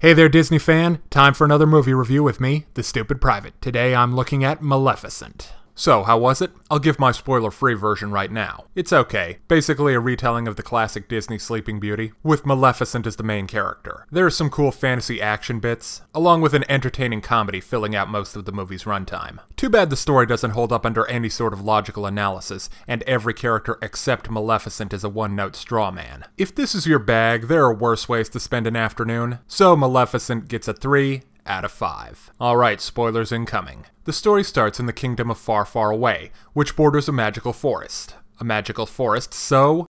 Hey there, Disney fan. Time for another movie review with me, the Stupid Private. Today I'm looking at Maleficent. So, how was it? I'll give my spoiler-free version right now. It's okay. Basically a retelling of the classic Disney Sleeping Beauty, with Maleficent as the main character. There are some cool fantasy action bits, along with an entertaining comedy filling out most of the movie's runtime. Too bad the story doesn't hold up under any sort of logical analysis, and every character except Maleficent is a one-note straw man. If this is your bag, there are worse ways to spend an afternoon, so Maleficent gets a 3 out of 5. Alright, spoilers incoming. The story starts in the kingdom of Far, Far Away, which borders a magical forest. A magical forest so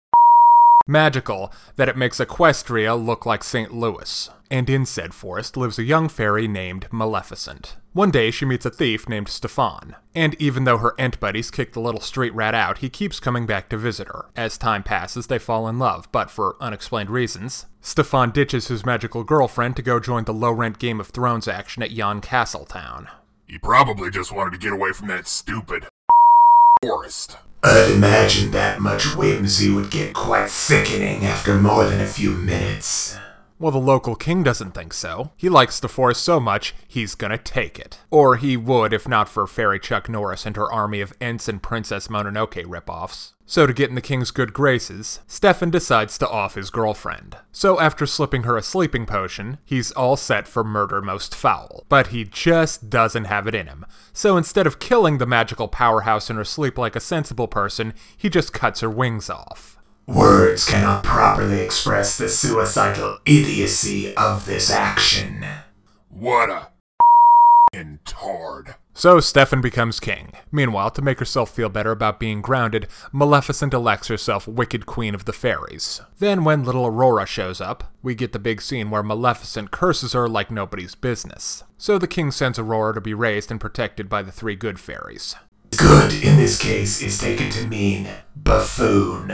magical that it makes Equestria look like St. Louis. And in said forest lives a young fairy named Maleficent. One day she meets a thief named Stefan, and even though her ent buddies kick the little street rat out, he keeps coming back to visit her. As time passes, they fall in love, but for unexplained reasons, Stefan ditches his magical girlfriend to go join the low-rent Game of Thrones action at Yon Castletown. He probably just wanted to get away from that stupid forest. I'd imagine that much whimsy would get quite sickening after more than a few minutes. Well, the local king doesn't think so. He likes the forest so much, he's gonna take it. Or he would if not for Fairy Chuck Norris and her army of Ents and Princess Mononoke ripoffs. So to get in the king's good graces, Stefan decides to off his girlfriend. So after slipping her a sleeping potion, he's all set for murder most foul. But he just doesn't have it in him. So instead of killing the magical powerhouse in her sleep like a sensible person, he just cuts her wings off. Words cannot properly express the suicidal idiocy of this action. What a tard. So Stefan becomes king. Meanwhile, to make herself feel better about being grounded, Maleficent elects herself Wicked Queen of the Fairies. Then when little Aurora shows up, we get the big scene where Maleficent curses her like nobody's business. So the king sends Aurora to be raised and protected by the 3 good fairies. Good in this case is taken to mean buffoon.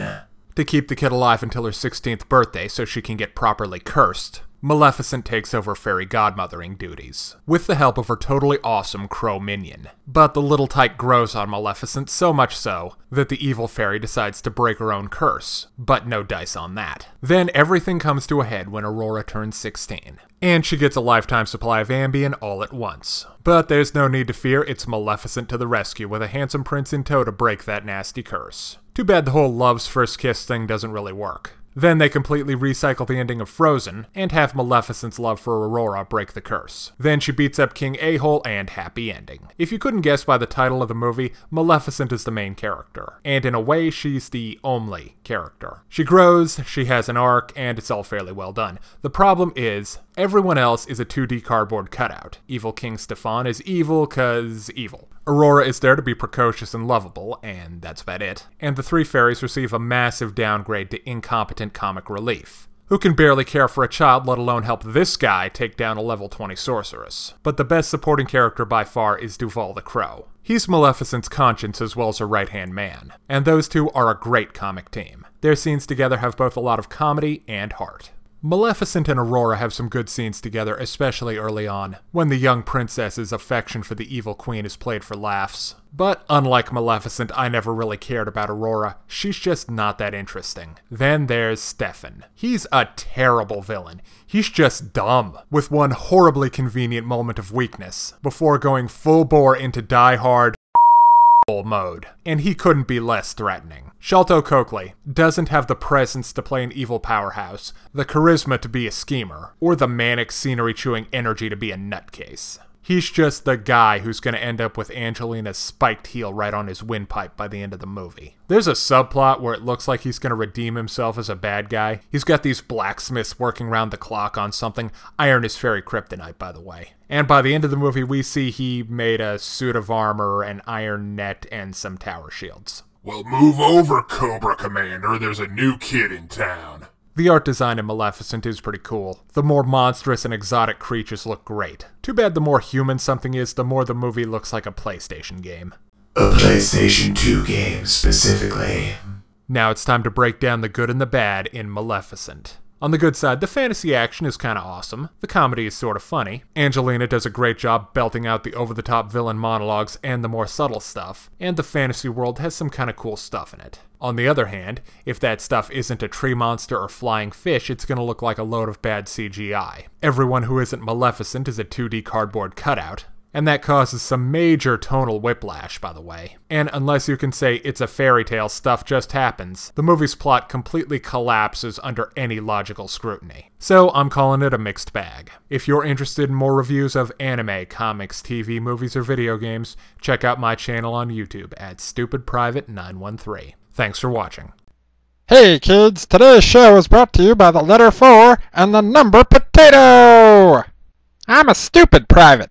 To keep the kid alive until her 16th birthday so she can get properly cursed, Maleficent takes over fairy godmothering duties, with the help of her totally awesome crow minion. But the little tyke grows on Maleficent so much so that the evil fairy decides to break her own curse, but no dice on that. Then everything comes to a head when Aurora turns 16, and she gets a lifetime supply of Ambien all at once. But there's no need to fear, it's Maleficent to the rescue with a handsome prince in tow to break that nasty curse. Too bad the whole love's first kiss thing doesn't really work. Then they completely recycle the ending of Frozen, and have Maleficent's love for Aurora break the curse. Then she beats up King A-hole and happy ending. If you couldn't guess by the title of the movie, Maleficent is the main character. And in a way, she's the only character. She grows, she has an arc, and it's all fairly well done. The problem is, everyone else is a 2D cardboard cutout. Evil King Stefan is evil 'cause evil. Aurora is there to be precocious and lovable, and that's about it. And the 3 fairies receive a massive downgrade to incompetent comic relief, who can barely care for a child, let alone help this guy take down a level 20 sorceress. But the best supporting character by far is Duval the Crow. He's Maleficent's conscience as well as her right-hand man, and those two are a great comic team. Their scenes together have both a lot of comedy and heart. Maleficent and Aurora have some good scenes together, especially early on, when the young princess's affection for the evil queen is played for laughs. But unlike Maleficent, I never really cared about Aurora. She's just not that interesting. Then there's Stefan. He's a terrible villain. He's just dumb, with one horribly convenient moment of weakness, before going full bore into die-hard mode, and he couldn't be less threatening. Sholto Coakley doesn't have the presence to play an evil powerhouse, the charisma to be a schemer, or the manic scenery-chewing energy to be a nutcase. He's just the guy who's going to end up with Angelina's spiked heel right on his windpipe by the end of the movie. There's a subplot where it looks like he's going to redeem himself as a bad guy. He's got these blacksmiths working round the clock on something. Iron is fairy kryptonite, by the way. And by the end of the movie, we see he made a suit of armor, an iron net, and some tower shields. Well, move over, Cobra Commander. There's a new kid in town. The art design in Maleficent is pretty cool. The more monstrous and exotic creatures look great. Too bad the more human something is, the more the movie looks like a PlayStation game. A PlayStation 2 game, specifically. Now it's time to break down the good and the bad in Maleficent. On the good side, the fantasy action is kinda awesome, the comedy is sorta funny, Angelina does a great job belting out the over-the-top villain monologues and the more subtle stuff, and the fantasy world has some kinda cool stuff in it. On the other hand, if that stuff isn't a tree monster or flying fish, it's gonna look like a load of bad CGI. Everyone who isn't Maleficent is a 2D cardboard cutout, and that causes some major tonal whiplash, by the way. And unless you can say it's a fairy tale, stuff just happens, the movie's plot completely collapses under any logical scrutiny. So I'm calling it a mixed bag. If you're interested in more reviews of anime, comics, TV, movies, or video games, check out my channel on YouTube at StupidPrivate913. Thanks for watching. Hey kids, today's show is brought to you by the letter 4 and the number potato! I'm a stupid private.